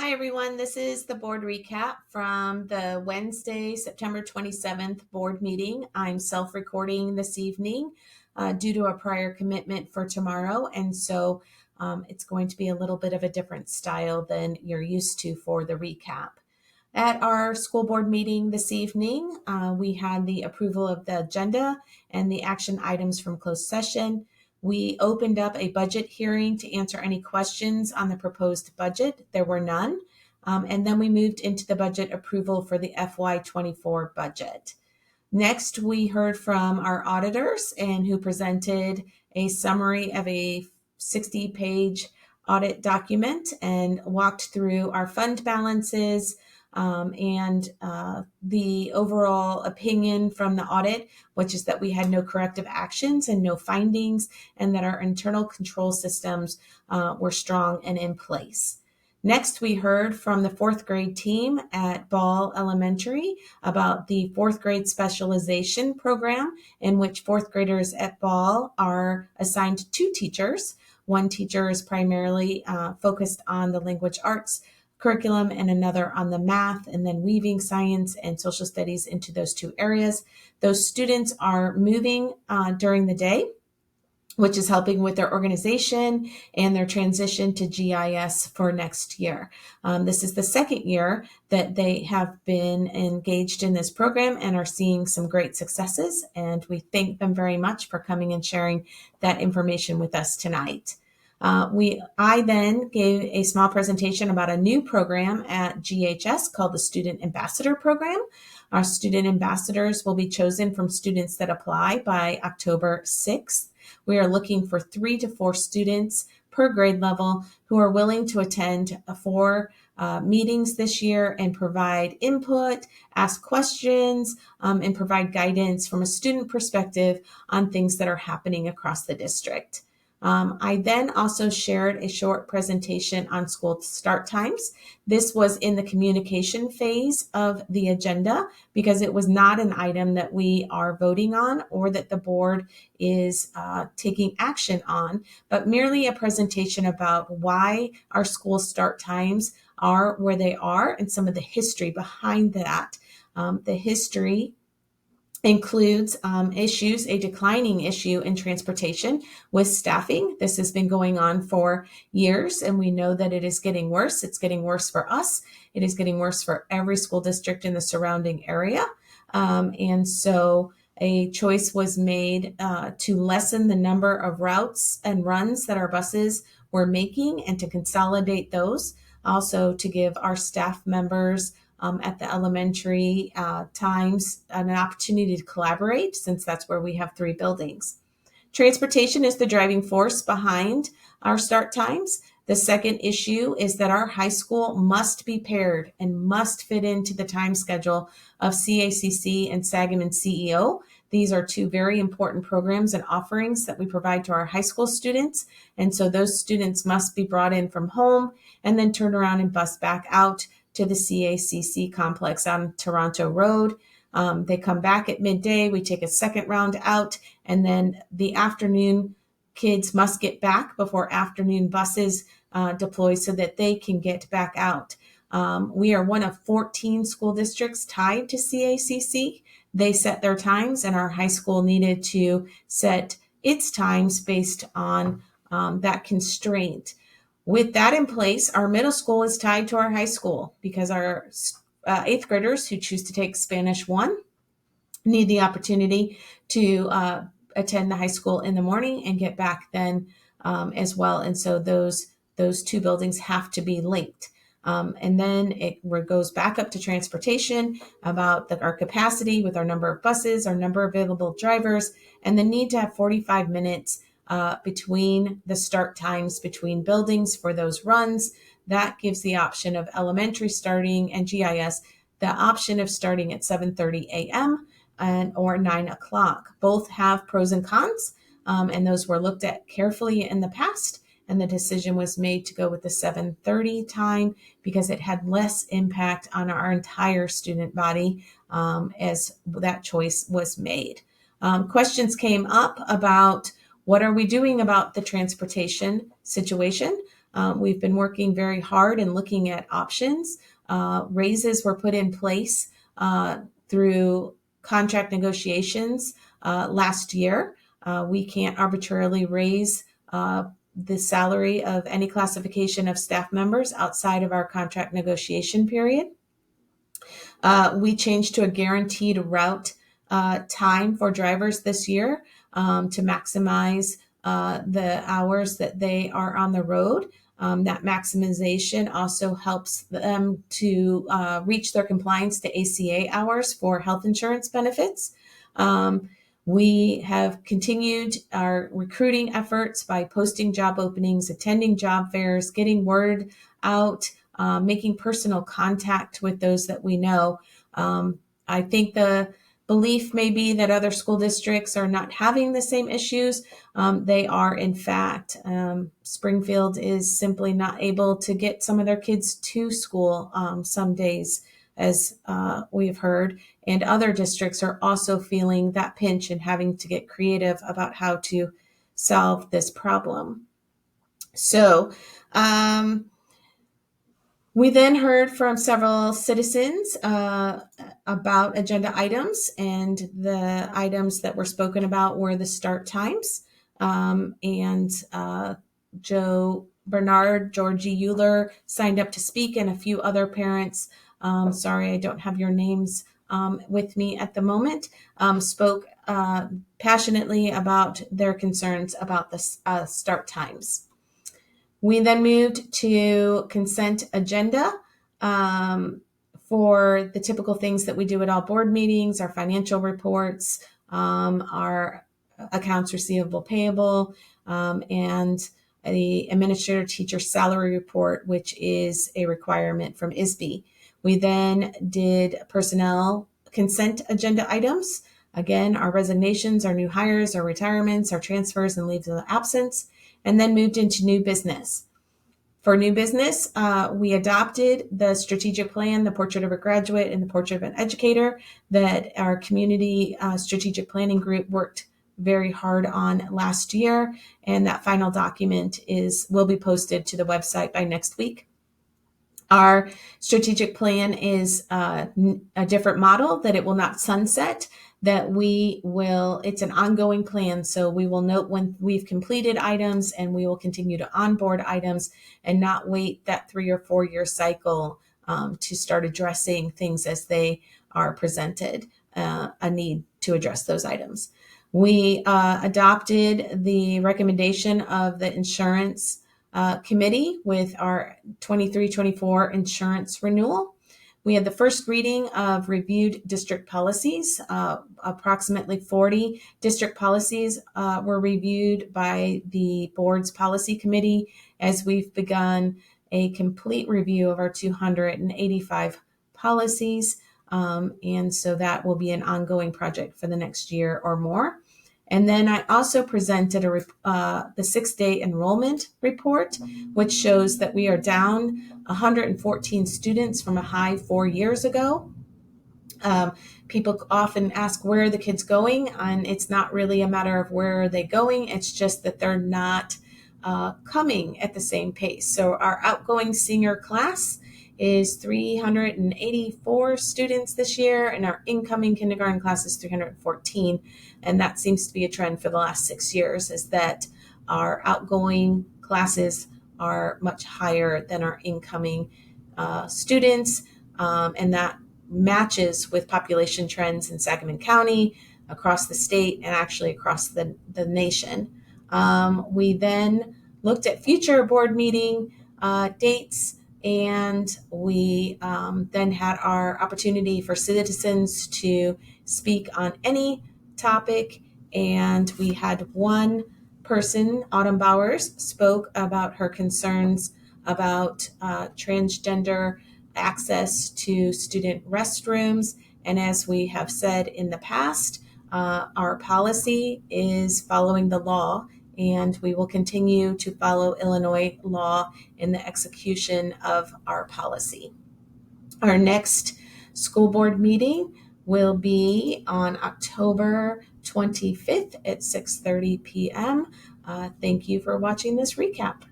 Hi, everyone. This is the board recap from the Wednesday, September 27th board meeting. I'm self-recording this evening due to a prior commitment for tomorrow. And so it's going to be a little bit of a different style than you're used to for the recap. At our school board meeting this evening, we had the approval of the agenda and the action items from closed session. We opened up a budget hearing to answer any questions on the proposed budget. There were none. And then we moved into the budget approval for the FY24 budget. Next, we heard from our auditors and who presented a summary of a 60-page audit document and walked through our fund balances, and the overall opinion from the audit, which is that we had no corrective actions and no findings, and that our internal control systems were strong and in place. Next, we heard from the fourth grade team at Ball Elementary about the fourth grade specialization program, in which fourth graders at Ball are assigned two teachers. One teacher is primarily focused on the language arts curriculum and another on the math, and then weaving science and social studies into those two areas. Those students are moving during the day, which is helping with their organization and their transition to GIS for next year. This is the second year that they have been engaged in this program and are seeing some great successes, and we thank them very much for coming and sharing that information with us tonight. I then gave a small presentation about a new program at GHS called the Student Ambassador Program. Our student ambassadors will be chosen from students that apply by October 6th. We are looking for 3 to 4 students per grade level who are willing to attend 4 meetings this year and provide input, ask questions, and provide guidance from a student perspective on things that are happening across the district. I then also shared a short presentation on school start times. This was in the communication phase of the agenda because it was not an item that we are voting on or that the board is taking action on, but merely a presentation about why our school start times are where they are and some of the history behind that. The history includes a declining issue in transportation with staffing. This has been going on for years, and we know that it is getting worse. It's getting worse for us. It is getting worse for every school district in the surrounding area. And so a choice was made to lessen the number of routes and runs that our buses were making and to consolidate those. Also to give our staff members at the elementary times an opportunity to collaborate, since that's where we have 3 buildings. Transportation is the driving force behind our start times. The second issue is that our high school must be paired and must fit into the time schedule of CACC and Sangamon CEO. These are 2 very important programs and offerings that we provide to our high school students. And so those students must be brought in from home and then turned around and bused back out to the CACC complex on Toronto Road. They come back at midday. We take a second round out, and then the afternoon kids must get back before afternoon buses deploy so that they can get back out. We are one of 14 school districts tied to CACC. They set their times, and our high school needed to set its times based on that constraint. With that in place, our middle school is tied to our high school because our 8th graders who choose to take Spanish 1 need the opportunity to attend the high school in the morning and get back then as well. And so those 2 buildings have to be linked. And then it goes back up to transportation about our capacity with our number of buses, our number of available drivers, and the need to have 45 minutes between the start times between buildings for those runs. That gives the option of elementary starting and GIS, the option of starting at 7:30 a.m. or 9 o'clock. Both have pros and cons, and those were looked at carefully in the past. And the decision was made to go with the 7:30 time because it had less impact on our entire student body as that choice was made. Questions came up about what are we doing about the transportation situation? We've been working very hard and looking at options. Raises were put in place through contract negotiations last year. We can't arbitrarily raise the salary of any classification of staff members outside of our contract negotiation period. We changed to a guaranteed route time for drivers this year to maximize the hours that they are on the road. That maximization also helps them to reach their compliance to ACA hours for health insurance benefits. We have continued our recruiting efforts by posting job openings, attending job fairs, getting word out, making personal contact with those that we know. I think the belief may be that other school districts are not having the same issues. They are, in fact. Springfield is simply not able to get some of their kids to school some days, as we have heard, and other districts are also feeling that pinch and having to get creative about how to solve this problem. So, we then heard from several citizens about agenda items, and the items that were spoken about were the start times. Joe Bernard, Georgie Euler signed up to speak, and a few other parents, sorry, I don't have your names with me at the moment, spoke passionately about their concerns about the start times. We then moved to consent agenda for the typical things that we do at all board meetings, our financial reports, our accounts receivable payable, and the administrator teacher salary report, which is a requirement from ISB. We then did personnel consent agenda items. Again, our resignations, our new hires, our retirements, our transfers, and leaves of absence, and then moved into new business. For new business, we adopted the strategic plan, the portrait of a graduate, and the portrait of an educator that our community strategic planning group worked very hard on last year. And that final document will be posted to the website by next week. Our strategic plan is a different model, that it will not sunset, that it's an ongoing plan. So we will note when we've completed items, and we will continue to onboard items and not wait that 3 or 4 year cycle to start addressing things as they are presented, a need to address those items. We adopted the recommendation of the insurance committee with our 23-24 insurance renewal. We had the first reading of reviewed district policies. Approximately 40 district policies were reviewed by the board's policy committee, as we've begun a complete review of our 285 policies. And so that will be an ongoing project for the next year or more. And then I also presented the 6-day enrollment report, which shows that we are down 114 students from a high 4 years ago. People often ask, where are the kids going? And it's not really a matter of where are they going. It's just that they're not coming at the same pace. So our outgoing senior class is 384 students this year, and our incoming kindergarten class is 314. And that seems to be a trend for the last 6 years, is that our outgoing classes are much higher than our incoming students. And that matches with population trends in Sangamon County, across the state, and actually across the nation. We then looked at future board meeting dates, and we then had our opportunity for citizens to speak on any topic. And we had one person, Autumn Bowers, spoke about her concerns about transgender access to student restrooms. And as we have said in the past, our policy is following the law, and we will continue to follow Illinois law in the execution of our policy. Our next school board meeting will be on October 25th at 6:30 p.m. Thank you for watching this recap.